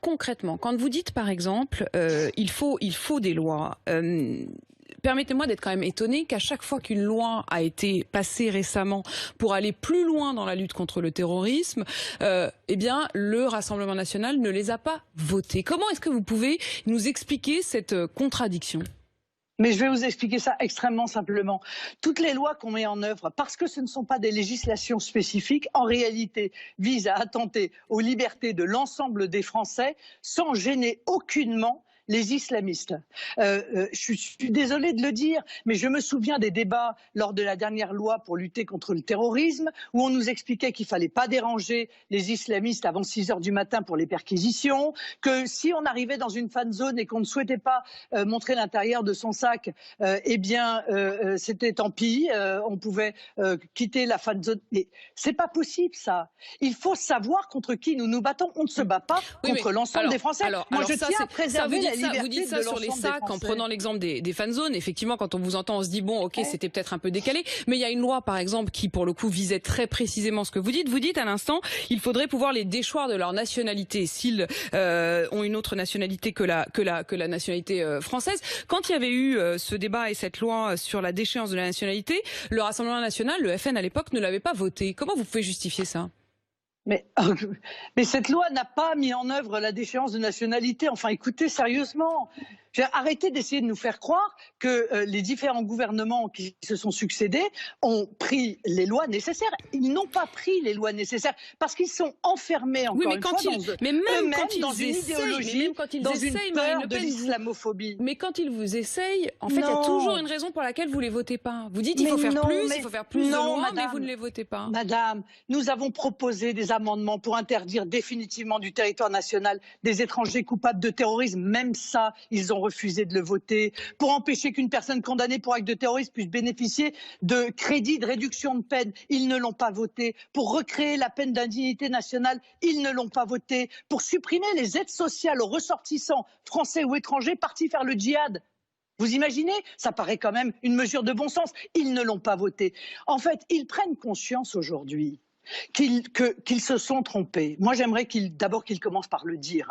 concrètement, quand vous dites par exemple, il faut des lois. Permettez-moi d'être quand même étonné qu'à chaque fois qu'une loi a été passée récemment pour aller plus loin dans la lutte contre le terrorisme, eh bien, le Rassemblement national ne les a pas votées. Comment est-ce que vous pouvez nous expliquer cette contradiction ? Mais je vais vous expliquer ça extrêmement simplement. Toutes les lois qu'on met en œuvre, parce que ce ne sont pas des législations spécifiques, en réalité visent à attenter aux libertés de l'ensemble des Français sans gêner aucunement les islamistes. Je suis désolée de le dire, mais je me souviens des débats lors de la dernière loi pour lutter contre le terrorisme, où on nous expliquait qu'il ne fallait pas déranger les islamistes avant 6 h du matin pour les perquisitions, que si on arrivait dans une fan zone et qu'on ne souhaitait pas montrer l'intérieur de son sac, eh bien c'était tant pis, on pouvait quitter la fan zone. Mais c'est pas possible ça. Il faut savoir contre qui nous nous battons. On ne se bat pas contre l'ensemble des Français. Moi je tiens à préserver la liberté vous dites ça sur les sacs en prenant l'exemple des fan zones. Effectivement, quand on vous entend, on se dit bon, ok, c'était peut-être un peu décalé. Mais il y a une loi, par exemple, qui pour le coup visait très précisément ce que vous dites. Vous dites à l'instant, il faudrait pouvoir les déchoir de leur nationalité s'ils ont une autre nationalité que la nationalité française. Quand il y avait eu ce débat et cette loi sur la déchéance de la nationalité, le Rassemblement national, le FN à l'époque, ne l'avait pas voté. Comment vous pouvez justifier ça ? Mais cette loi n'a pas mis en œuvre la déchéance de nationalité. Enfin, écoutez, sérieusement, arrêtez d'essayer de nous faire croire que les différents gouvernements qui se sont succédés ont pris les lois nécessaires. Ils n'ont pas pris les lois nécessaires parce qu'ils sont enfermés encore une fois dans une idéologie, dans une peur de l'islamophobie. Mais quand ils vous essayent, en fait, il y a toujours une raison pour laquelle vous ne les votez pas. Vous dites il faut faire plus de lois, mais vous ne les votez pas. Madame, nous avons proposé des amendements pour interdire définitivement du territoire national des étrangers coupables de terrorisme. Même ça, ils ont refusé de le voter. Pour empêcher qu'une personne condamnée pour acte de terrorisme puisse bénéficier de crédits de réduction de peine, ils ne l'ont pas voté. Pour recréer la peine d'indignité nationale, ils ne l'ont pas voté. Pour supprimer les aides sociales aux ressortissants français ou étrangers partis faire le djihad. Vous imaginez? Ça paraît quand même une mesure de bon sens. Ils ne l'ont pas voté. En fait, ils prennent conscience aujourd'hui qu'ils se sont trompés. Moi, j'aimerais d'abord qu'ils commencent par le dire.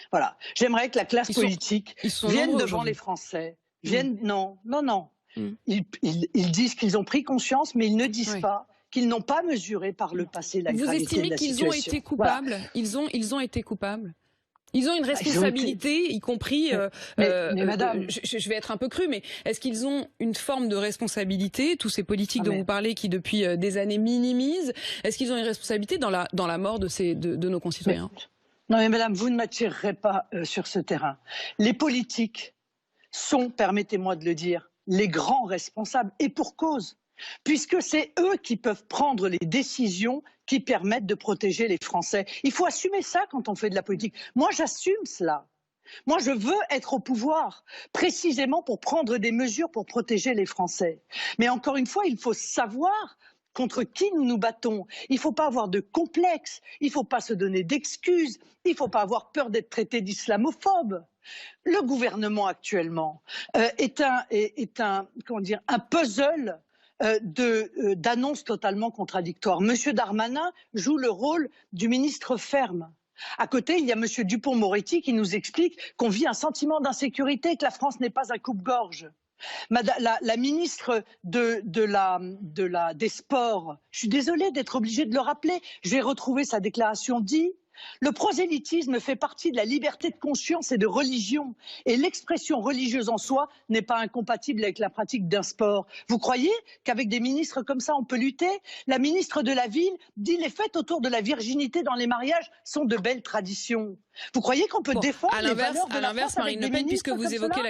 Voilà. J'aimerais que la classe politique vienne devant les Français. Non. Ils disent qu'ils ont pris conscience, mais ils ne disent pas qu'ils n'ont pas mesuré par le passé la gravité de la situation. Vous estimez qu'ils ont été coupables? Voilà. Ils ont été coupables. Ils ont une responsabilité, y compris. Madame, je vais être un peu crue, mais est-ce qu'ils ont une forme de responsabilité, tous ces politiques dont vous parlez, qui depuis des années minimisent, est-ce qu'ils ont une responsabilité dans la mort de nos concitoyens? Non, mais madame, vous ne m'attirerez pas sur ce terrain. Les politiques sont, permettez-moi de le dire, les grands responsables, et pour cause. Puisque c'est eux qui peuvent prendre les décisions qui permettent de protéger les Français. Il faut assumer ça quand on fait de la politique. Moi, j'assume cela. Moi, je veux être au pouvoir, précisément pour prendre des mesures pour protéger les Français. Mais encore une fois, il faut savoir contre qui nous nous battons. Il ne faut pas avoir de complexe, il ne faut pas se donner d'excuses, il ne faut pas avoir peur d'être traité d'islamophobe. Le gouvernement actuellement est un puzzle d'annonces totalement contradictoires. Monsieur Darmanin joue le rôle du ministre ferme. À côté, il y a monsieur Dupond-Moretti qui nous explique qu'on vit un sentiment d'insécurité et que la France n'est pas un coupe-gorge. La ministre des Sports, je suis désolée d'être obligée de le rappeler, j'ai retrouvé sa déclaration dit « Le prosélytisme fait partie de la liberté de conscience et de religion, et l'expression religieuse en soi n'est pas incompatible avec la pratique d'un sport. » Vous croyez qu'avec des ministres comme ça on peut lutter? La ministre de la Ville dit « Les fêtes autour de la virginité dans les mariages sont de belles traditions. » Vous croyez qu'on peut défendre les valeurs de la France avec des ministres comme cela?